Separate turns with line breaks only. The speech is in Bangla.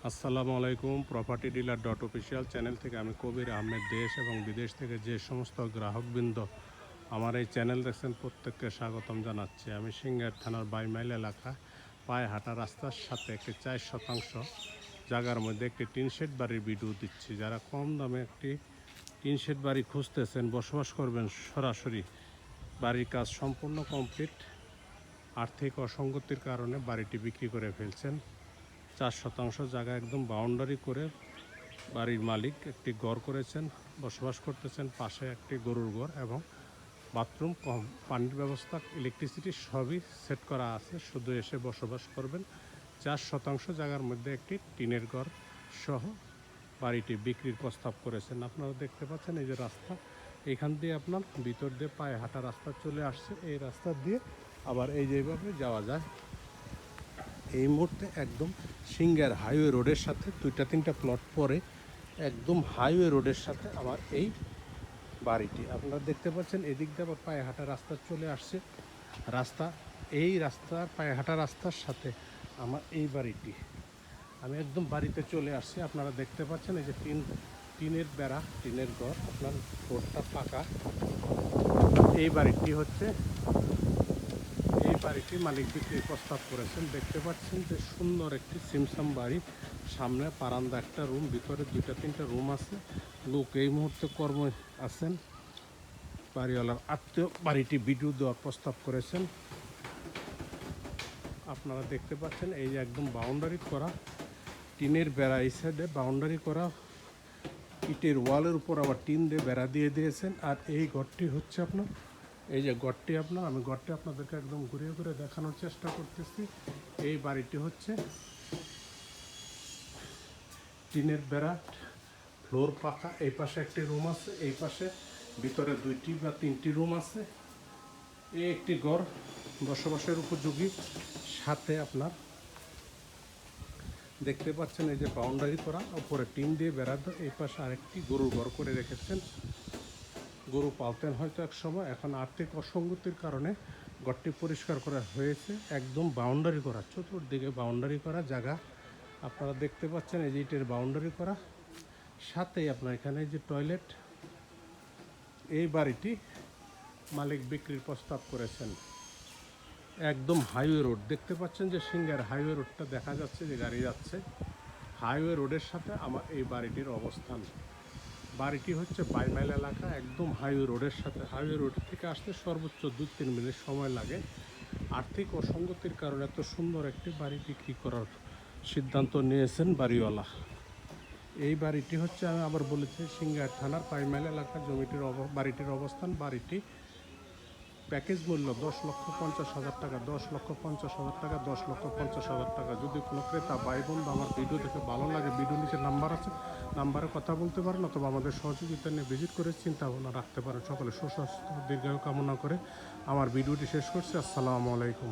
আসসালামু আলাইকুম। Property dealer dot official channel থেকে আমি কবির আহমেদ দেশ এবং বিদেশ থেকে যে সমস্ত গ্রাহকবৃন্দ আমার এই চ্যানেল দেখছেন প্রত্যেককে স্বাগতম জানাচ্ছি। আমি সিংগার থানার 22 মাইল এলাকা পায়ে হাঁটা রাস্তার সাথে একটি 4 শতাংশ জায়গার মধ্যে একটি টিন শেড বাড়ির ভিডিও দিচ্ছি। যারা কম দামে একটি টিন শেড বাড়ি খুঁজতেছেন, বসবাস করবেন সরাসরি, বাড়ির কাজ সম্পূর্ণ কমপ্লিট, আর্থিক অসঙ্গতির কারণে বাড়িটি বিক্রি করে ফেলছেন। 4 শতাংশ জায়গা একদম বাউন্ডারি করে বাড়ির মালিক একটি ঘর করেছেন, বসবাস করতেছেন। পাশে একটি গরুর ঘর এবং বাথরুম, পানির ব্যবস্থা, ইলেকট্রিসিটি সবই সেট করা আছে, শুধু এসে বসবাস করবেন। 4 শতাংশ জায়গার মধ্যে একটি টিনের ঘর সহ বাড়িটি বিক্রির প্রস্তাব করেছেন। আপনারা দেখতে পাচ্ছেন এই যে রাস্তা, এখান দিয়ে আপনার ভিতর দিয়ে পায়ে হাঁটা রাস্তা চলে আসছে। এই রাস্তা দিয়ে আবার এই যেভাবে যাওয়া যায়। এই মুহূর্তে একদম সিংগার হাইওয়ে রোডের সাথে 2-3টা প্লট পরে একদম হাইওয়ে রোডের সাথে আমার এই বাড়িটি আপনারা দেখতে পাচ্ছেন। এদিক দিয়ে আবার পায়ে হাঁটা রাস্তা চলে আসছে। এই রাস্তার পায়ে হাঁটা রাস্তার সাথে আমার এই বাড়িটি, আমি একদম বাড়িতে চলে আসছি। আপনারা দেখতে পাচ্ছেন এই যে টিনের বেড়া, টিনের ঘর, আপনার রোডটা ফাঁকা। এই বাড়িটি মালিক বিক্রির প্রস্তাব করেছেন। দেখতে পাচ্ছেন যে সুন্দর একটি সিমসাম বাড়ি, সামনে বারান্দা, একটা রুম, ভিতরে 2-3টা রুম আছে। লোক এই মুহূর্তে কর্ম আছেন। বাড়িওয়ালার আত্মীয় বাড়িটি ভিডিও দেওয়ার প্রস্তাব করেছেন। আপনারা দেখতে পাচ্ছেন এই যে একদম বাউন্ডারি করা টিনের বেড়া, এই সাইডে বাউন্ডারি করা ইটের ওয়ালের উপর আবার টিন দিয়ে বেড়া দিয়ে দিয়েছেন। আর এই ঘরটি হচ্ছে আপনার, এই যে ঘরটি আমি ঘরটি আপনাদেরকে একদম ঘুরিয়ে ঘুরে দেখানোর চেষ্টা করতেছি। এই বাড়িটি হচ্ছে টিনের বেড়া, ফ্লোর পাকা। এই পাশে একটি রুম আছে, এই পাশে ভিতরে 2টি বা 3টি রুম আছে। এই একটি ঘর বসবাসের উপযোগী। সাথে আপনার দেখতে পাচ্ছেন এই যে বাউন্ডারি করা, উপরে টিন দিয়ে বেড়া দেওয়া। এই পাশে আরেকটি গরুর ঘর করে রেখেছেন। গরু পালতেন হয়তো এক সময়, এখন আর্থিক অসঙ্গতির কারণে ঘরটি পরিষ্কার করা হয়েছে। একদম বাউন্ডারি করা, চতুর্দিকে বাউন্ডারি করা জায়গা আপনারা দেখতে পাচ্ছেন। এই যে ইটের বাউন্ডারি করা, সাথেই আপনার এখানে যে টয়লেট। এই বাড়িটি মালিক বিক্রির প্রস্তাব করেছেন। একদম হাইওয়ে রোড দেখতে পাচ্ছেন, যে সিংগার হাইওয়ে রোডটা দেখা যাচ্ছে, যে গাড়ি যাচ্ছে। হাইওয়ে রোডের সাথে আমার এই বাড়িটির অবস্থান। বাড়িটি হচ্ছে 22 মাইল এলাকা, একদম হাইওয়ে রোডের সাথে। হাইওয়ে রোড থেকে আসতে সর্বোচ্চ 2-3 মিনিট সময় লাগে। আর্থিক অসঙ্গতির কারণে এত সুন্দর একটি বাড়ি বিক্রি করার সিদ্ধান্ত নিয়েছেন বাড়িওয়ালা। এই বাড়িটি হচ্ছে, আমি আবার বলেছি, সিংগার থানার 22 মাইল এলাকা বাড়িটির অবস্থান। বাড়িটি প্যাকেজ মূল্য 10,50,000 টাকা, 10,50,000 টাকা, 10,50,000 টাকা। যদি কোনো ক্রেতা ভাই বন্ধু আমার ভিডিও দেখে ভালো লাগে, ভিডিও নিচে নাম্বার আছে, নাম্বারে কথা বলতে পারেন, অথবা আমাদের সহযোগিতা নিয়ে ভিজিট করে চিন্তা ভাবনা রাখতে পারেন। সকলে সুস্বাস্থ্য দীর্ঘায়ু কামনা করে আমার ভিডিওটি শেষ করছি। আসসালামু আলাইকুম।